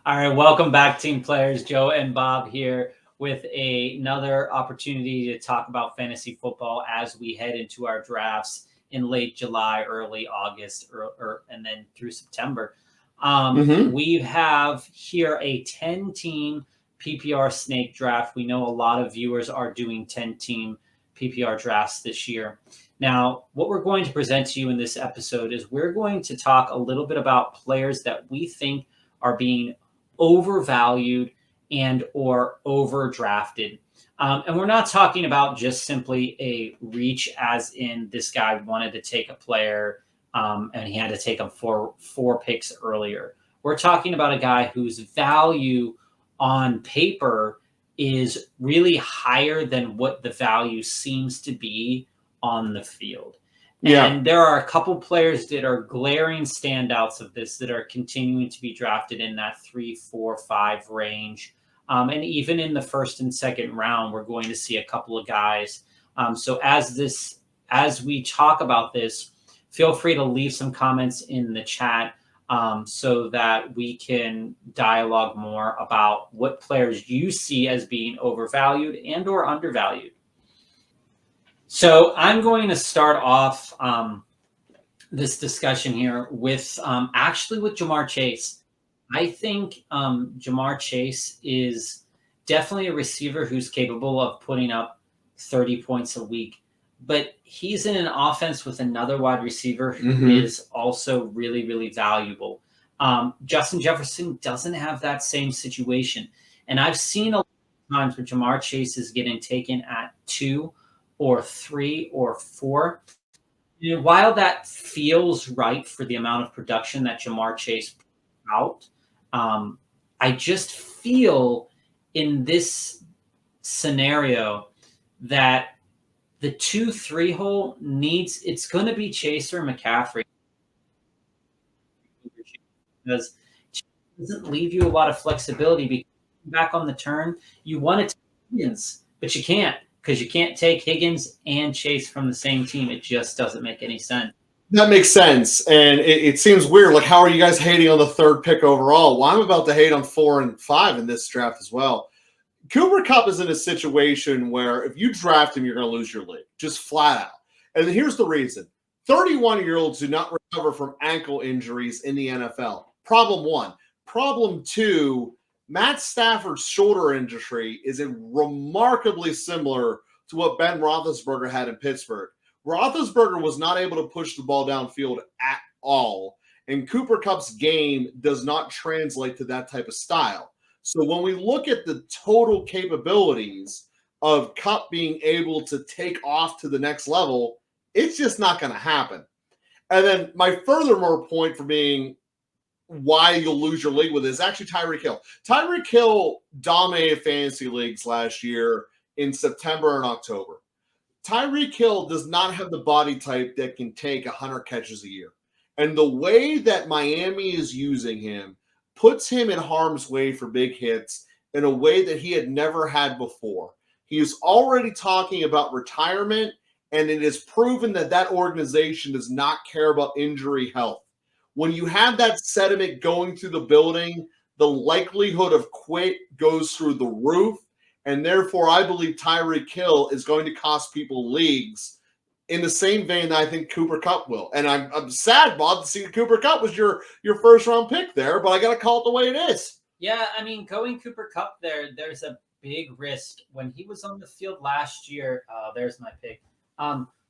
All right, welcome back, team players. Joe and Bob here with another opportunity to talk about fantasy football as we head into our drafts in late July, early August, and then through September. We have here a 10-team PPR snake draft. We know a lot of viewers are doing 10-team PPR drafts this year. Now, what we're going to present to you in this episode is we're going to talk a little bit about players that we think are being overvalued and or overdrafted. And we're not talking about just simply a reach as in this guy wanted to take a player and he had to take him four picks earlier. We're talking about a guy whose value on paper is really higher than what the value seems to be on the field. Yeah. And there are a couple players that are glaring standouts of this that are continuing to be drafted in that 3, 4, 5 range. And even in the first and second round, we're going to see a couple of guys. So as we talk about this, feel free to leave some comments in the chat so that we can dialogue more about what players you see as being overvalued and or undervalued. So I'm going to start off this discussion here with actually with Jamar Chase. I think Jamar Chase is definitely a receiver who's capable of putting up 30 points a week, but he's in an offense with another wide receiver who is also really, really valuable. Justin Jefferson doesn't have that same situation. And I've seen a lot of times where Jamar Chase is getting taken at 2 or 3 or 4. You know, while that feels right for the amount of production that Jamar Chase put out, I just feel in this scenario that the 2-3 hole it's going to be Chase or McCaffrey, because Chase doesn't leave you a lot of flexibility. Because back on the turn, you want to take Higgins, but you can't. Because you can't take Higgins and Chase from the same team. It just doesn't make any sense. That makes sense. And it seems weird. Like, how are you guys hating on the third pick overall? Well, I'm about to hate on 4 and 5 in this draft as well. Cooper Kupp is in a situation where if you draft him, you're going to lose your league. Just flat out. And here's the reason. 31-year-olds do not recover from ankle injuries in the NFL. Problem 1. Problem 2, Matt Stafford's shoulder injury is remarkably similar to what Ben Roethlisberger had in Pittsburgh. Roethlisberger was not able to push the ball downfield at all, and Cooper Kupp's game does not translate to that type of style. So when we look at the total capabilities of Kupp being able to take off to the next level, it's just not going to happen. And then my furthermore point for being why you'll lose your league with it is actually Tyreek Hill. Tyreek Hill dominated fantasy leagues last year in September and October. Tyreek Hill does not have the body type that can take 100 catches a year. And the way that Miami is using him puts him in harm's way for big hits in a way that he had never had before. He is already talking about retirement, and it is proven that that organization does not care about injury health. When you have that sediment going through the building, the likelihood of quit goes through the roof, and therefore I believe Tyreek Hill is going to cost people leagues in the same vein that I think Cooper Kupp will. And I'm sad, Bob, to see Cooper Kupp was your first-round pick there, but I got to call it the way it is. Yeah, I mean, going Cooper Kupp there's a big risk. When he was on the field last year, there's my pick.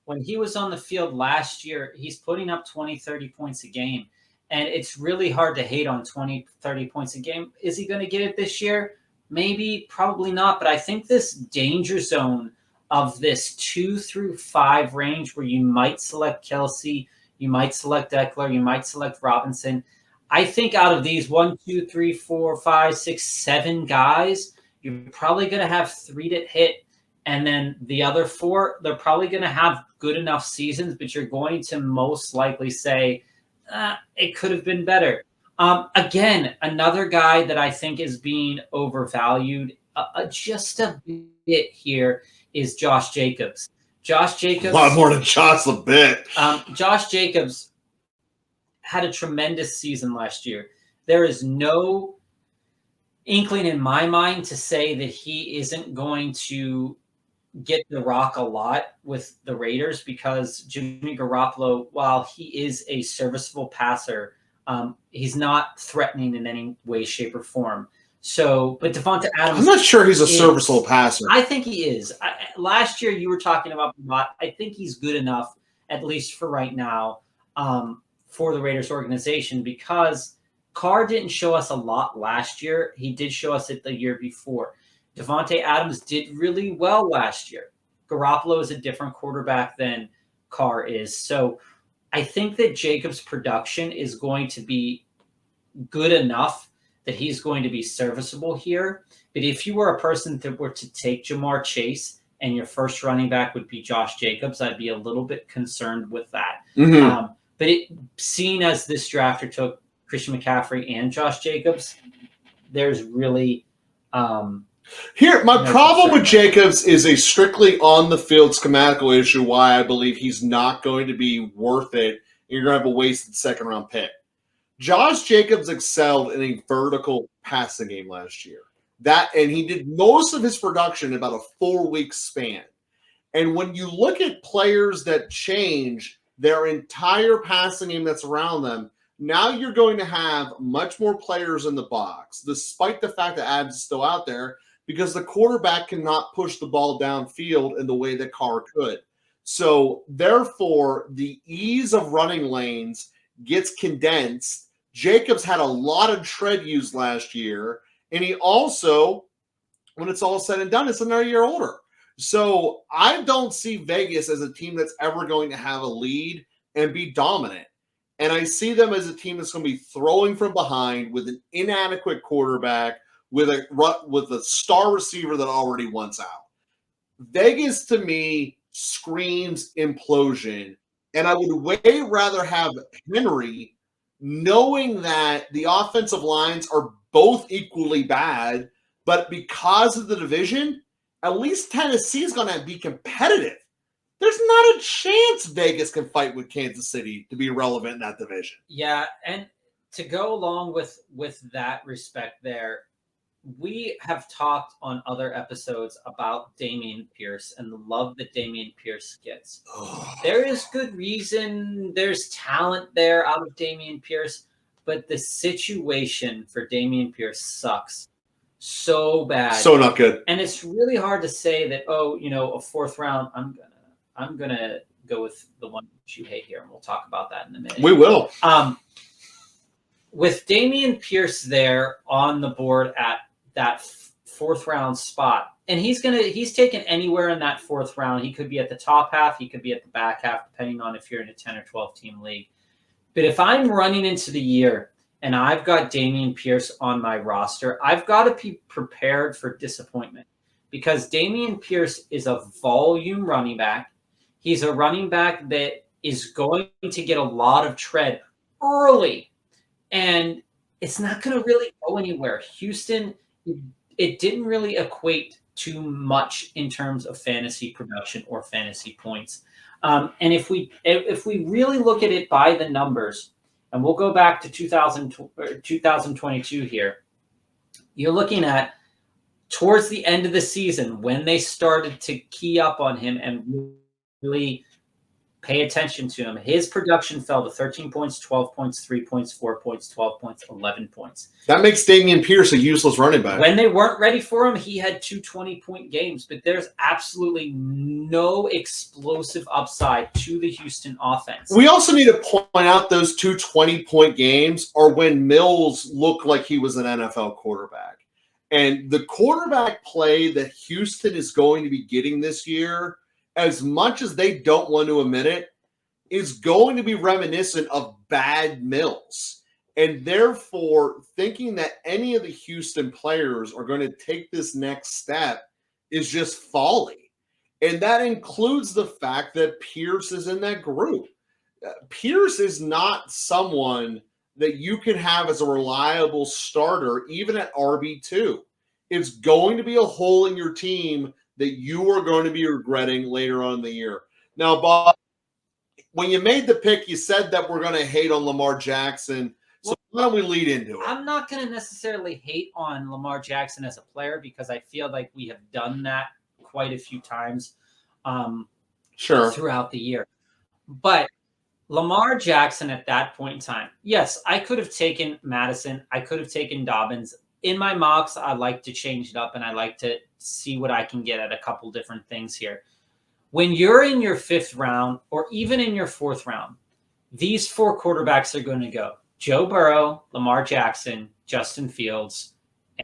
When he was on the field last year, he's putting up 20, 30 points a game. And it's really hard to hate on 20, 30 points a game. Is he going to get it this year? Maybe, probably not. But I think this danger zone of this 2 through 5 range where you might select Kelsey, you might select Eckler, you might select Robinson. I think out of these 1, 2, 3, 4, 5, 6, 7 guys, you're probably going to have 3 that hit. And then the other 4, they're probably going to have good enough seasons, but you're going to most likely say, it could have been better. Again, another guy that I think is being overvalued just a bit here is Josh Jacobs. Josh Jacobs. A lot more than just a bit. Josh Jacobs had a tremendous season last year. There is no inkling in my mind to say that he isn't going to get the rock a lot with the Raiders because Jimmy Garoppolo, while he is a serviceable passer, he's not threatening in any way, shape, or form. So, but Devonta Adams, I'm not sure he's a serviceable passer. I think he is. Last year, you were talking about Mott. I think he's good enough, at least for right now, for the Raiders organization because Carr didn't show us a lot last year. He did show us it the year before. Devontae Adams did really well last year. Garoppolo is a different quarterback than Carr is. So I think that Jacobs' production is going to be good enough that he's going to be serviceable here. But if you were a person that were to take Jamar Chase and your first running back would be Josh Jacobs, I'd be a little bit concerned with that. Mm-hmm. But seeing as this drafter took Christian McCaffrey and Josh Jacobs, there's really here, my problem with Jacobs is a strictly on-the-field schematical issue why I believe he's not going to be worth it. You're going to have a wasted second-round pick. Josh Jacobs excelled in a vertical passing game last year. And he did most of his production in about a 4-week span. And when you look at players that change their entire passing game that's around them, now you're going to have much more players in the box, despite the fact that Adams is still out there, because the quarterback cannot push the ball downfield in the way that Carr could. So, therefore, the ease of running lanes gets condensed. Jacobs had a lot of tread use last year, and he also, when it's all said and done, is another year older. So, I don't see Vegas as a team that's ever going to have a lead and be dominant. And I see them as a team that's going to be throwing from behind with an inadequate quarterback, with a star receiver that already wants out. Vegas, to me, screams implosion. And I would way rather have Henry, knowing that the offensive lines are both equally bad, but because of the division, at least Tennessee is going to be competitive. There's not a chance Vegas can fight with Kansas City to be relevant in that division. Yeah, and to go along with that respect there, we have talked on other episodes about Damien Pierce and the love that Damien Pierce gets. There is good reason. There's talent there out of Damien Pierce, but the situation for Damien Pierce sucks so bad. So not good. And it's really hard to say that, a fourth round, I'm gonna go with the one that you hate here, and we'll talk about that in a minute. We will. With Damien Pierce there on the board at that fourth round spot, and he's taken anywhere in that fourth round. He could be at the top half, he could be at the back half, depending on if you're in a 10 or 12 team league. But if I'm running into the year and I've got Damien Pierce on my roster, I've got to be prepared for disappointment because Damien Pierce is a volume running back. He's a running back that is going to get a lot of tread early, and it's not going to really go anywhere. Houston, it didn't really equate too much in terms of fantasy production or fantasy points. And if we really look at it by the numbers, and we'll go back to 2022 here, you're looking at towards the end of the season when they started to key up on him and really pay attention to him. His production fell to 13 points, 12 points, 3 points, 4 points, 12 points, 11 points. That makes Damien Pierce a useless running back. When they weren't ready for him, he had 2 20-point games, but there's absolutely no explosive upside to the Houston offense. We also need to point out those 2 20-point games are when Mills looked like he was an NFL quarterback. And the quarterback play that Houston is going to be getting this year, as much as they don't want to admit it, is going to be reminiscent of bad Mills. And therefore, thinking that any of the Houston players are going to take this next step is just folly. And that includes the fact that Pierce is in that group. Pierce is not someone that you can have as a reliable starter, even at RB2. It's going to be a hole in your team that you are going to be regretting later on in the year. Now, Bob, when you made the pick, you said that we're going to hate on Lamar Jackson So why don't we lead into it? I'm not going to necessarily hate on Lamar Jackson as a player because I feel like we have done that quite a few times throughout the year. But Lamar Jackson at that point in time, yes, I could have taken Madison. I could have taken Dobbins. In my mocks, I like to change it up and I like to see what I can get at a couple different things here. When you're in your 5th round or even in your 4th round, these 4 quarterbacks are going to go. Joe Burrow, Lamar Jackson, Justin Fields,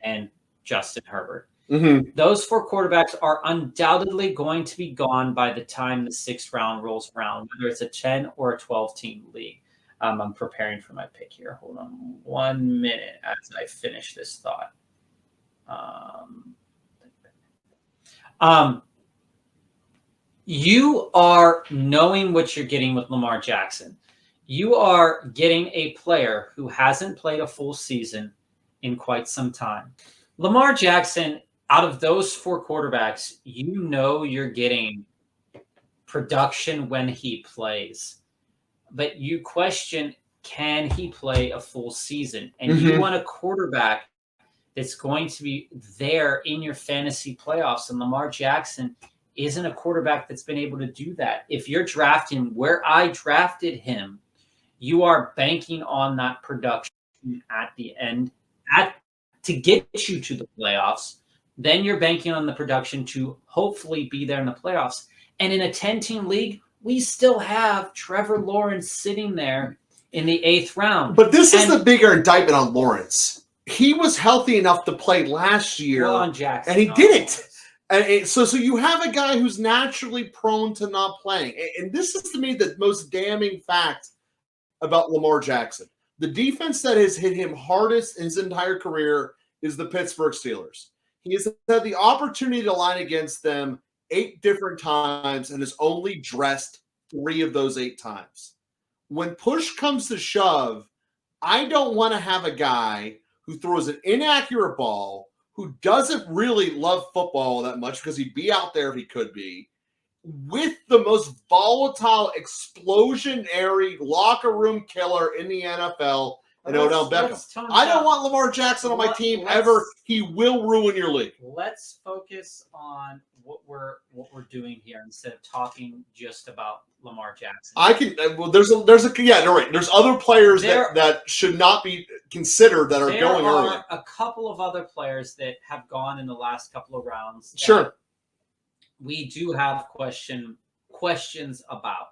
and Justin Herbert. Mm-hmm. Those 4 quarterbacks are undoubtedly going to be gone by the time the 6th round rolls around, whether it's a 10 or a 12-team league. I'm preparing for my pick here. Hold on 1 minute as I finish this thought. You are knowing what you're getting with Lamar Jackson. You are getting a player who hasn't played a full season in quite some time. Lamar Jackson, out of those 4 quarterbacks, you know you're getting production when he plays. But you question, can he play a full season? And you want a quarterback that's going to be there in your fantasy playoffs. And Lamar Jackson isn't a quarterback that's been able to do that. If you're drafting where I drafted him, you are banking on that production at the end to get you to the playoffs. Then you're banking on the production to hopefully be there in the playoffs. And in a 10-team league, we still have Trevor Lawrence sitting there in the 8th round. But this is the bigger indictment on Lawrence. He was healthy enough to play last year, on Jackson, and he didn't. And so you have a guy who's naturally prone to not playing. And this is, to me, the most damning fact about Lamar Jackson. The defense that has hit him hardest in his entire career is the Pittsburgh Steelers. He has had the opportunity to line against them 8 different times and has only dressed 3 of those 8 times. When push comes to shove, I don't want to have a guy who throws an inaccurate ball, who doesn't really love football that much because he'd be out there if he could be, with the most volatile, explosionary locker room killer in the NFL, and Odell Beckham. I don't want Lamar Jackson on my team ever. He will ruin your league. Let's focus on what we're doing here instead of talking just about Lamar Jackson. I can. Well, there's other players that should not be considered that are going early. There are a couple of other players that have gone in the last couple of rounds. Sure. We do have questions about.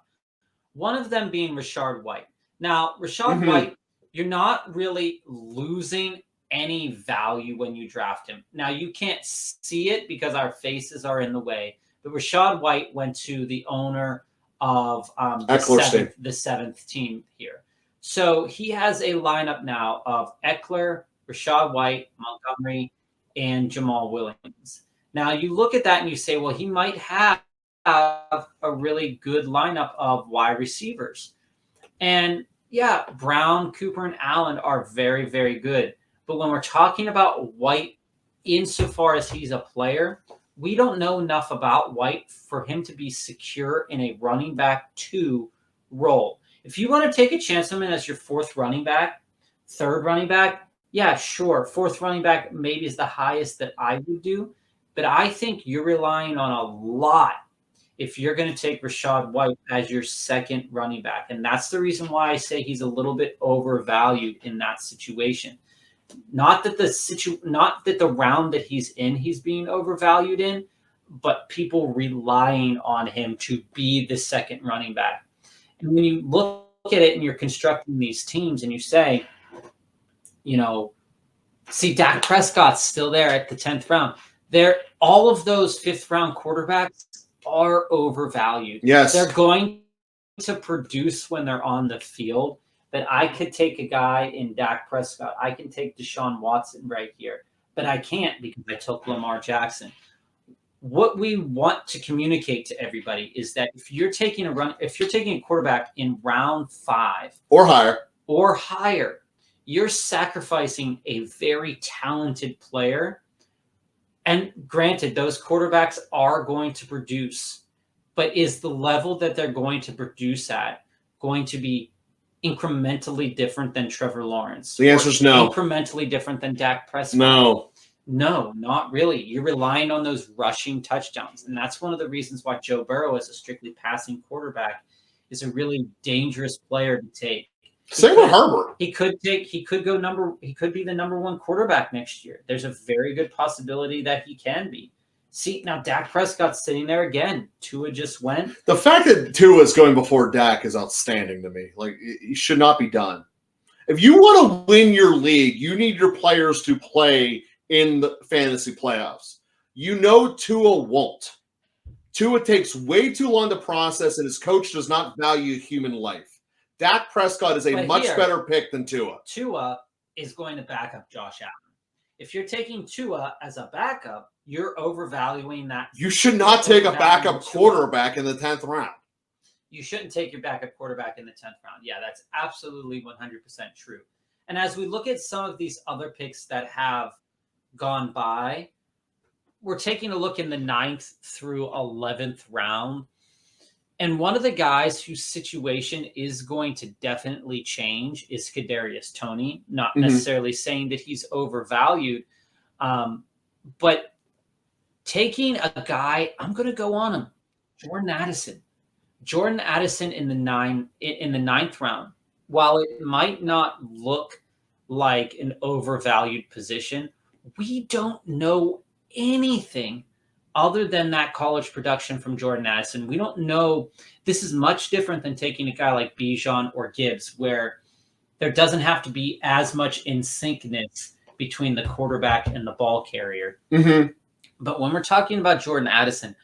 One of them being Rachaad White. Now, Rachaad White, you're not really losing any value when you draft him. Now, you can't see it because our faces are in the way, but Rachaad White went to the owner of the 7th team here. So he has a lineup now of Eckler, Rachaad White, Montgomery, and Jamal Williams. Now, you look at that and you say, well, he might have a really good lineup of wide receivers. And yeah, Brown, Cooper, and Allen are very, very good. But when we're talking about White, insofar as he's a player, we don't know enough about White for him to be secure in a running back 2 role. If you want to take a chance on him as your 4th running back, 3rd running back, yeah, sure. 4th running back maybe is the highest that I would do. But I think you're relying on a lot if you're going to take Rachaad White as your 2nd running back. And that's the reason why I say he's a little bit overvalued in that situation. Not that the round that he's in, he's being overvalued in, but people relying on him to be the 2nd running back. And when you look at it and you're constructing these teams and you say, see, Dak Prescott's still there at the 10th round. All of those 5th round quarterbacks are overvalued. Yes. They're going to produce when they're on the field. But I could take a guy in Dak Prescott. I can take Deshaun Watson right here. But I can't because I took Lamar Jackson. What we want to communicate to everybody is that if you're taking a quarterback in round 5 or higher, you're sacrificing a very talented player. And granted, those quarterbacks are going to produce, but is the level that they're going to produce at going to be incrementally different than Trevor Lawrence? The answer is no. Incrementally different than Dak Prescott? No. No, not really. You're relying on those rushing touchdowns. And that's one of the reasons why Joe Burrow, as a strictly passing quarterback, is a really dangerous player to take. Same with Herbert. He could be the number one quarterback next year. There's a very good possibility that he can be. See, now Dak Prescott's sitting there again. Tua just went. The fact that Tua is going before Dak is outstanding to me. Like, it should not be done. If you want to win your league, you need your players to play in the fantasy playoffs. You know Tua won't. Tua takes way too long to process, and his coach does not value human life. Dak Prescott is a much better pick than Tua. Tua is going to back up Josh Allen. If you're taking Tua as a backup, you're overvaluing that. You should not take a backup quarterback in the 10th round. You shouldn't take your backup quarterback in the 10th round. Yeah, that's absolutely 100% true. And as we look at some of these other picks that have gone by, we're taking a look in the 9th through 11th round. And one of the guys whose situation is going to definitely change is Cadarius Toney. Not necessarily saying that he's overvalued, but taking a guy, I'm going to go on him, Jordan Addison. Jordan Addison in the 9th round. While it might not look like an overvalued position, we don't know anything other than that college production from Jordan Addison. We don't know. This is much different than taking a guy like Bijan or Gibbs, where there doesn't have to be as much in syncness between the quarterback and the ball carrier. But when we're talking about Jordan Addison,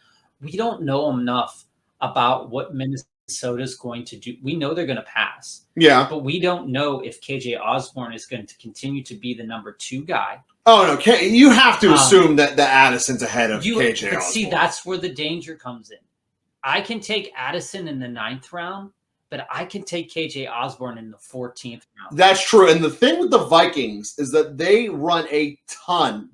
we don't know enough about what Minnesota's going to do. We know they're going to pass. Yeah. But we don't know if KJ Osborne is going to continue to be the number 2 guy. Oh, no. You have to assume that the Addison's ahead of KJ Osborne. See, that's where the danger comes in. I can take Addison in the 9th round, but I can take KJ Osborne in the 14th round. That's true. And the thing with the Vikings is that they run a ton.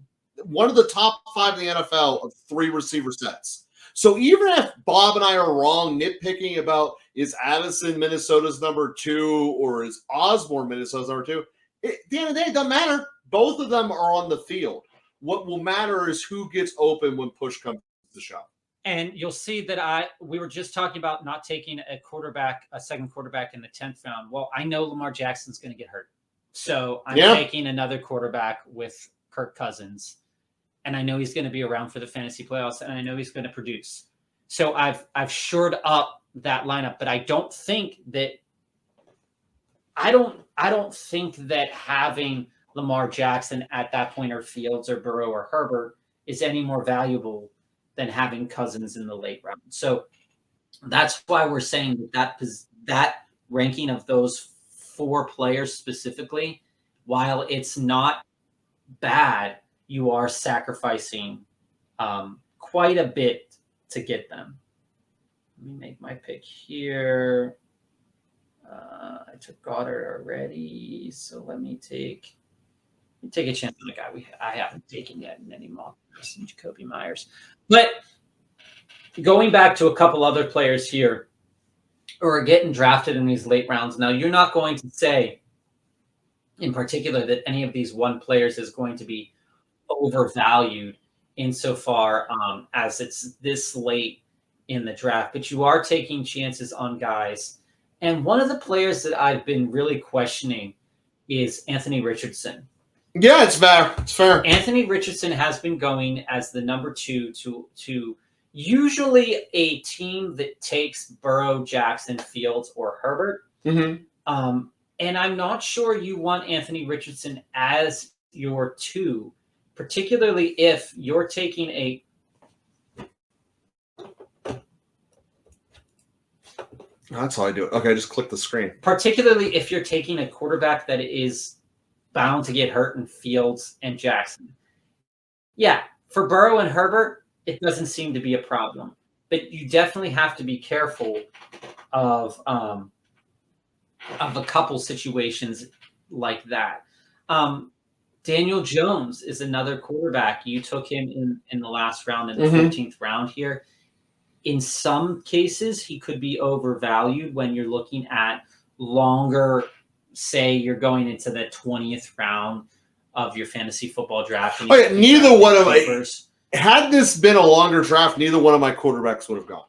One of the top 5 in the NFL of 3 receiver sets. So even if Bob and I are wrong nitpicking about is Addison Minnesota's number 2 or is Osborne Minnesota's number 2, at the end of the day, it doesn't matter. Both of them are on the field. What will matter is who gets open when push comes to shove. And you'll see that we were just talking about not taking a second quarterback in the 10th round. Well, I know Lamar Jackson's going to get hurt. So I'm taking another quarterback with Kirk Cousins. And I know he's going to be around for the fantasy playoffs, and I know he's going to produce. So I've shored up that lineup, but I don't think that having Lamar Jackson at that point, or Fields or Burrow or Herbert, is any more valuable than having Cousins in the late round. So that's why we're saying that ranking of those 4 players specifically, while it's not bad, you are sacrificing quite a bit to get them. Let me make my pick here. I took Goddard already, so let me take a chance on the guy I haven't taken yet in any mock drafts, in Jacoby Myers. But going back to a couple other players here who are getting drafted in these late rounds. Now, you're not going to say in particular that any of these one players is going to be overvalued insofar as it's this late in the draft, but you are taking chances on guys. And one of the players that I've been really questioning is Anthony Richardson. Yeah, it's fair. It's fair. Anthony Richardson has been going as the number 2 to usually a team that takes Burrow, Jackson, Fields, or Herbert. And I'm not sure you want Anthony Richardson as your 2, particularly if you're taking a That's how I do it. Okay, just click the screen. Particularly if you're taking a quarterback that is bound to get hurt in Fields and Jackson. Yeah, for Burrow and Herbert, it doesn't seem to be a problem. But you definitely have to be careful of a couple situations like that. Daniel Jones is another quarterback. You took him in the last round, in the 15th round here. In some cases, he could be overvalued when you're looking at longer, say you're going into the 20th round of your fantasy football draft. And neither one of my had this been a longer draft, neither one of my quarterbacks would have gone.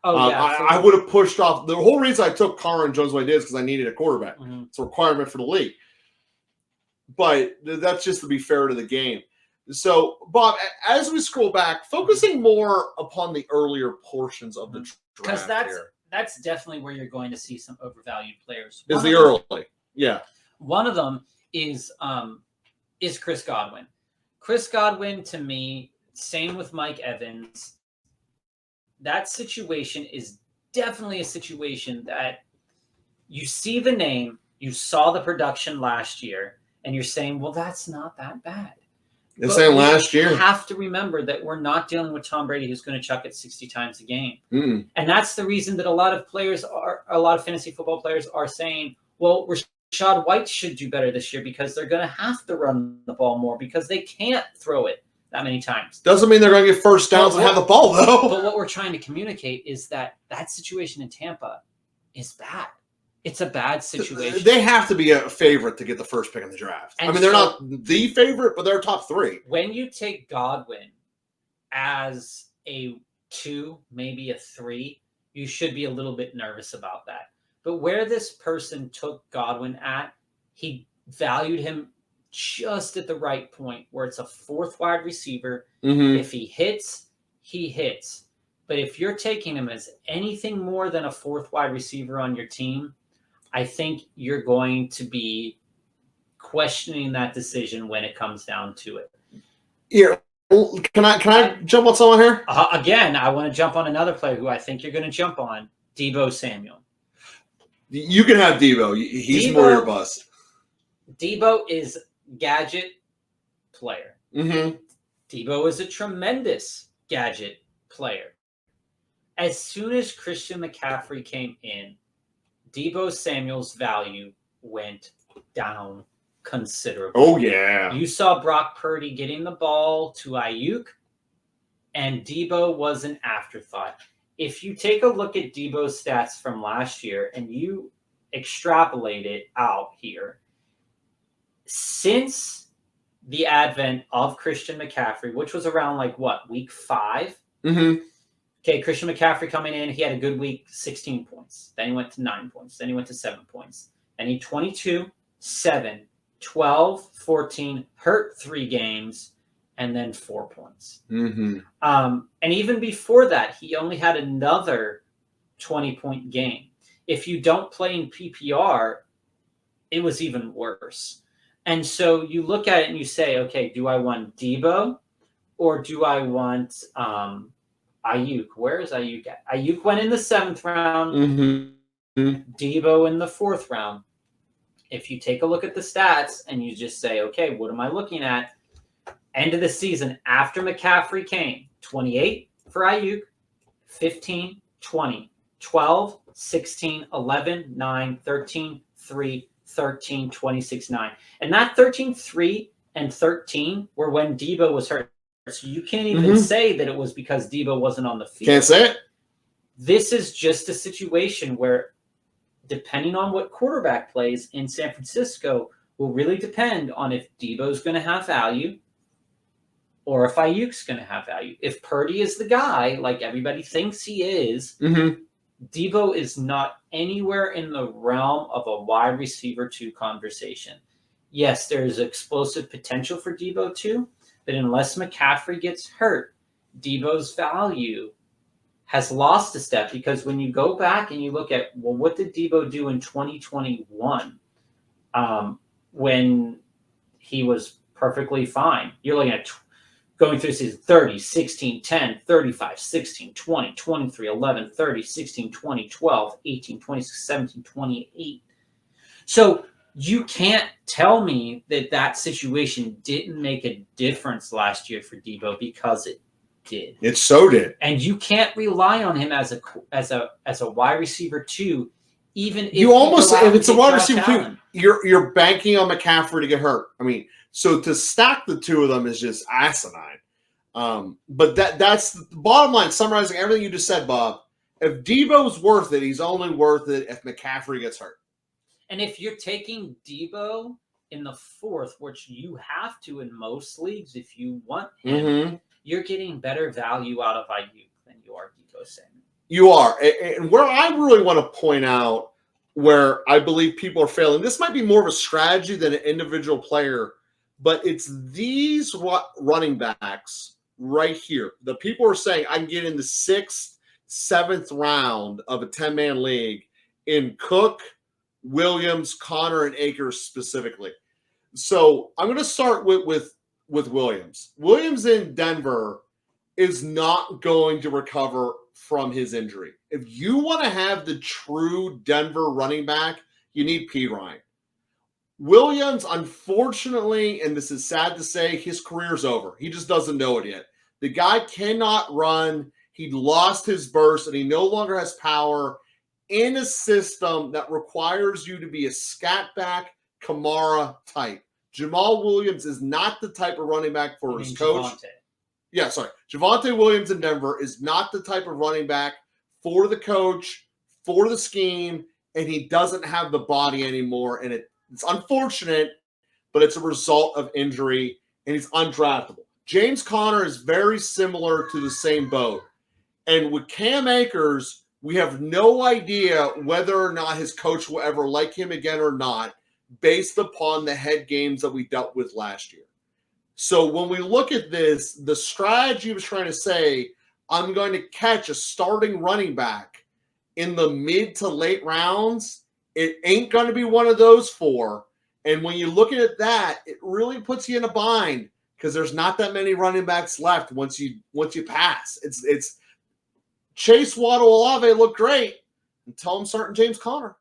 Oh yeah, I would have pushed off. The whole reason I took Carr and Jones the way I did is because I needed a quarterback. Mm-hmm. It's a requirement for the league. But that's just to be fair to the game. So, Bob, as we scroll back, focusing more upon the earlier portions of the draft, because that's definitely where you're going to see some overvalued players. Is the early, yeah. One of them is Chris Godwin. Chris Godwin, to me, same with Mike Evans. That situation is definitely a situation that you see the name, you saw the production last year, and you're saying, well, that's not that bad. You're saying last year. You have to remember that we're not dealing with Tom Brady who's going to chuck it 60 times a game. Mm. And that's the reason that a lot of fantasy football players are saying, well, Rashad White should do better this year because they're going to have to run the ball more because they can't throw it that many times. Doesn't mean they're going to get first downs and have the ball, though. But what we're trying to communicate is that situation in Tampa is bad. It's a bad situation. They have to be a favorite to get the first pick in the draft. And they're not the favorite, but they're top 3. When you take Godwin as a 2, maybe a 3, you should be a little bit nervous about that. But where this person took Godwin at, he valued him just at the right point where it's a 4th wide receiver. Mm-hmm. If he hits, he hits. But if you're taking him as anything more than a 4th wide receiver on your team, I think you're going to be questioning that decision when it comes down to it. Here, can I jump on someone here? Again, I want to jump on another player who I think you're going to jump on, Debo Samuel. You can have Debo. He's more your bust. Debo is gadget player. Mm-hmm. Debo is a tremendous gadget player. As soon as Christian McCaffrey came in, Debo Samuel's value went down considerably. Oh, yeah. You saw Brock Purdy getting the ball to Aiyuk, and Debo was an afterthought. If you take a look at Debo's stats from last year and you extrapolate it out here, since the advent of Christian McCaffrey, which was around week 5, mm-hmm. Okay, Christian McCaffrey coming in, he had a good week, 16 points. Then he went to 9 points. Then he went to 7 points. Then he 22, 7, 12, 14, hurt 3 games, and then 4 points. Mm-hmm. And even before that, he only had another 20-point game. If you don't play in PPR, it was even worse. And so you look at it and you say, okay, do I want Debo or do I want Aiyuk? Where is Aiyuk at? Aiyuk went in the 7th round. Mm-hmm. Debo in the 4th round. If you take a look at the stats and you just say, okay, what am I looking at? End of the season after McCaffrey came, 28 for Aiyuk, 15, 20, 12, 16, 11, 9, 13, 3, 13, 26, 9. And that 13, 3, and 13 were when Debo was hurt. So you can't even say that it was because Debo wasn't on the field. Can't say it. This is just a situation where, depending on what quarterback plays in San Francisco, will really depend on if Debo's going to have value or if Aiyuk's going to have value. If Purdy is the guy, like everybody thinks he is, Debo is not anywhere in the realm of a wide receiver 2 conversation. Yes, there's explosive potential for Debo 2, but unless McCaffrey gets hurt, Debo's value has lost a step, because when you go back and you look at, well, what did Debo do in 2021 when he was perfectly fine? You're looking at going through the season 30, 16, 10, 35, 16, 20, 23, 11, 30, 16, 20, 12, 18, 26, 17, 28. So you can't tell me that situation didn't make a difference last year for Debo, because it did. It so did. And you can't rely on him as a wide receiver 2, even if you almost, if it's a wide receiver 2, Allen. you're banking on McCaffrey to get hurt. I mean, so to stack the 2 of them is just asinine. But that's the bottom line. Summarizing everything you just said, Bob. If Debo's worth it, he's only worth it if McCaffrey gets hurt. And if you're taking Debo in the 4th, which you have to in most leagues if you want him, you're getting better value out of Aiyuk than you are Debo Samuel. You are. And where I really want to point out where I believe people are failing, this might be more of a strategy than an individual player, but it's these running backs right here. The people are saying I can get in the 6th, 7th round of a 10-man league in Cook, Williams, Connor, and Akers specifically. So I'm going to start with Williams. Williams in Denver is not going to recover from his injury. If you want to have the true Denver running back, you need P. Ryan. Williams, unfortunately, and this is sad to say, his career's over. He just doesn't know it yet. The guy cannot run. He lost his burst, and he no longer has power in a system that requires you to be a scat back, Kamara type. Jamal Williams is not the type of running back for his coach. Javonte Williams in Denver is not the type of running back for the coach, for the scheme, and he doesn't have the body anymore. And it's unfortunate, but it's a result of injury, and he's undraftable. James Conner is very similar to the same boat. And with Cam Akers, we have no idea whether or not his coach will ever like him again or not, based upon the head games that we dealt with last year. So when we look at this, the strategy was trying to say, I'm going to catch a starting running back in the mid to late rounds. It ain't going to be one of those 4. And when you're looking at that, it really puts you in a bind because there's not that many running backs left once you pass. It's Chase, Waddle, Olave look great until I'm starting James Conner.